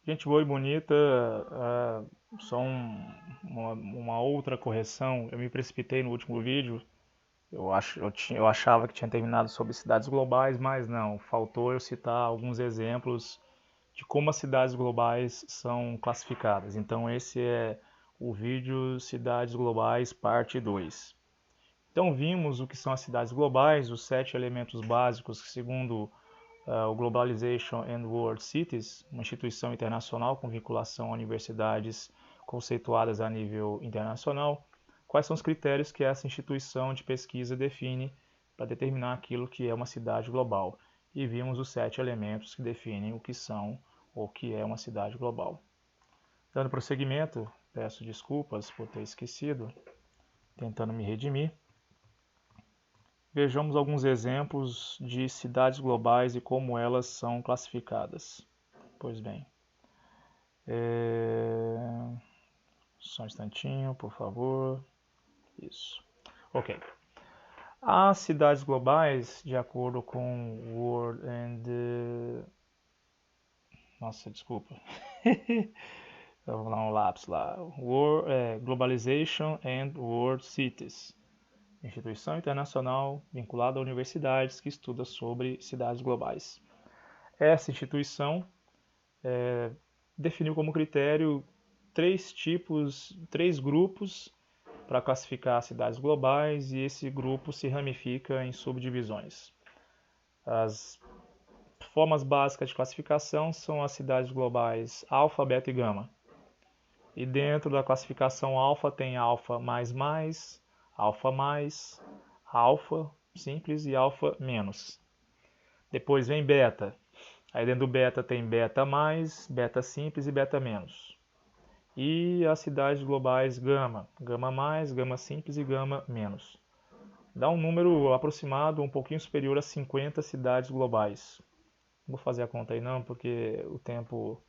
Gente boa e bonita, só uma outra correção. Eu me precipitei no último vídeo. Eu achava que tinha terminado sobre cidades globais, mas não. Faltou eu citar alguns exemplos de como as cidades globais são classificadas. Então esse é o vídeo Cidades Globais, parte 2. Então vimos o que são as cidades globais, os 7 elementos básicos que, segundo o Globalization and World Cities, uma instituição internacional com vinculação a universidades conceituadas a nível internacional, quais são os critérios que essa instituição de pesquisa define para determinar aquilo que é uma cidade global. E vimos os 7 elementos que definem o que são ou o que é uma cidade global. Dando prosseguimento, peço desculpas por ter esquecido, tentando me redimir. Vejamos alguns exemplos de cidades globais e como elas são classificadas. Pois bem, só um instantinho, por favor. Isso. Ok. As cidades globais, de acordo com World and... Nossa, desculpa. Vamos dar um lápis lá. Globalization and World Cities. Instituição internacional vinculada a universidades que estuda sobre cidades globais. Essa instituição definiu como critério três grupos para classificar cidades globais, e esse grupo se ramifica em subdivisões. As formas básicas de classificação são as cidades globais alfa, beta e gama. E dentro da classificação alfa tem alfa mais, alfa simples e alfa menos. Depois vem beta. Aí dentro do beta tem beta mais, beta simples e beta menos. E as cidades globais gama, gama mais, gama simples e gama menos. Dá um número aproximado, um pouquinho superior a 50 cidades globais. Não vou fazer a conta aí não, porque o tempo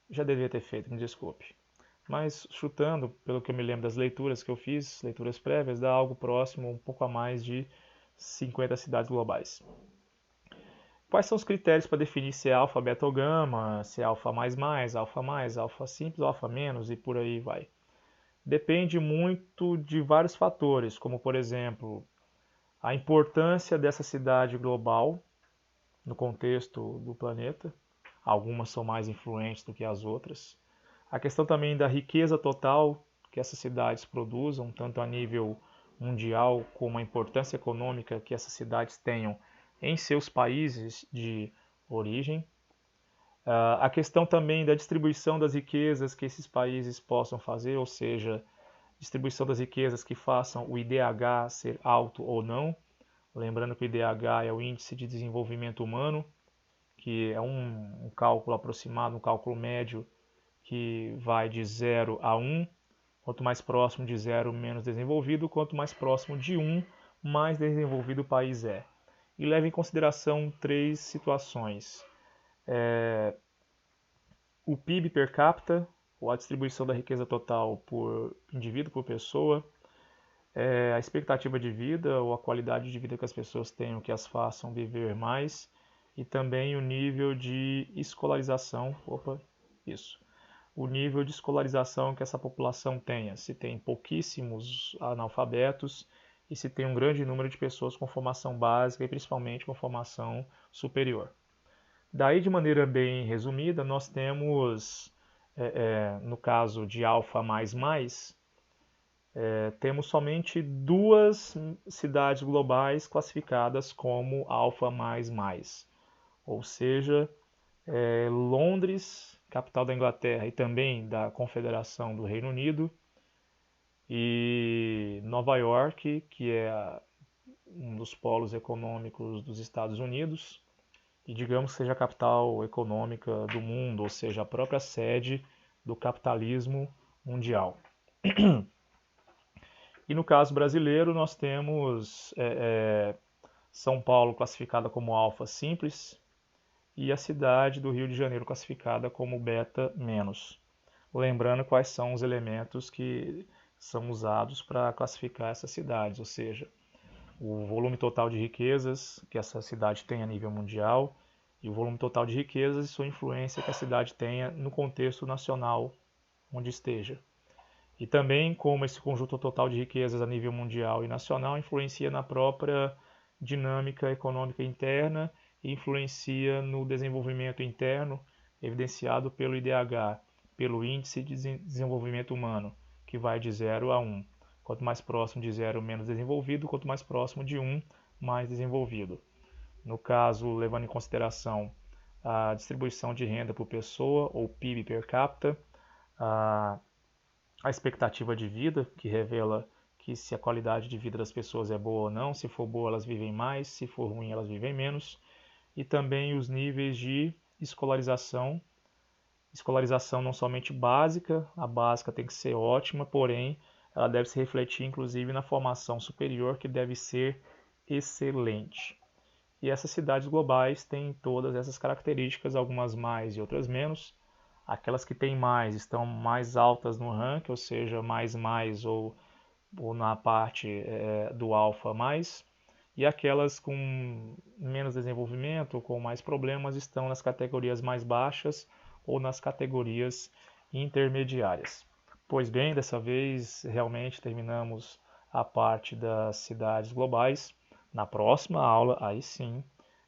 já devia ter feito, me desculpe. Mas chutando, pelo que eu me lembro das leituras que eu fiz, leituras prévias, dá algo próximo, um pouco a mais de 50 cidades globais. Quais são os critérios para definir se é alfa, beta ou gama, se é alfa mais, alfa simples, alfa menos e por aí vai? Depende muito de vários fatores, como por exemplo, a importância dessa cidade global no contexto do planeta. Algumas são mais influentes do que as outras. A questão também da riqueza total que essas cidades produzam, tanto a nível mundial como a importância econômica que essas cidades tenham em seus países de origem. A questão também da distribuição das riquezas que esses países possam fazer, ou seja, distribuição das riquezas que façam o IDH ser alto ou não. Lembrando que o IDH é o Índice de Desenvolvimento Humano, que é um cálculo aproximado, um cálculo médio, que vai de 0 a 1. Quanto mais próximo de 0, menos desenvolvido. Quanto mais próximo de 1, mais desenvolvido o país é. E leva em consideração 3 situações. O PIB per capita, ou a distribuição da riqueza total por indivíduo, por pessoa. A expectativa de vida, ou a qualidade de vida que as pessoas tenham que as façam viver mais. E também o nível de escolarização. O nível de escolarização que essa população tenha, se tem pouquíssimos analfabetos e se tem um grande número de pessoas com formação básica e principalmente com formação superior. Daí, de maneira bem resumida, nós temos, no caso de alfa temos somente 2 cidades globais classificadas como alfa ou seja, Londres, capital da Inglaterra e também da Confederação do Reino Unido, e Nova York, que é um dos polos econômicos dos Estados Unidos, e digamos que seja a capital econômica do mundo, ou seja, a própria sede do capitalismo mundial. E no caso brasileiro, nós temos São Paulo classificada como alfa simples, e a cidade do Rio de Janeiro classificada como beta menos. Lembrando quais são os elementos que são usados para classificar essas cidades, ou seja, o volume total de riquezas que essa cidade tem a nível mundial e o volume total de riquezas e sua influência que a cidade tenha no contexto nacional onde esteja. E também como esse conjunto total de riquezas a nível mundial e nacional influencia na própria dinâmica econômica interna e influencia no desenvolvimento interno, evidenciado pelo IDH, pelo Índice de Desenvolvimento Humano, que vai de 0 a 1. Quanto mais próximo de 0, menos desenvolvido, quanto mais próximo de 1, mais desenvolvido. No caso, levando em consideração a distribuição de renda por pessoa, ou PIB per capita, a expectativa de vida, que revela que se a qualidade de vida das pessoas é boa ou não, se for boa elas vivem mais, se for ruim elas vivem menos, e também os níveis de escolarização não somente básica, a básica tem que ser ótima, porém ela deve se refletir inclusive na formação superior, que deve ser excelente. E essas cidades globais têm todas essas características, algumas mais e outras menos. Aquelas que têm mais estão mais altas no ranking, ou seja, mais ou na parte do alfa mais. E aquelas com menos desenvolvimento ou com mais problemas estão nas categorias mais baixas ou nas categorias intermediárias. Pois bem, dessa vez realmente terminamos a parte das cidades globais. Na próxima aula, aí sim,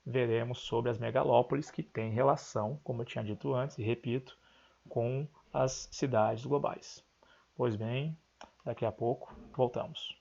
veremos sobre as megalópolis que têm relação, como eu tinha dito antes, e repito, com as cidades globais. Pois bem, daqui a pouco voltamos.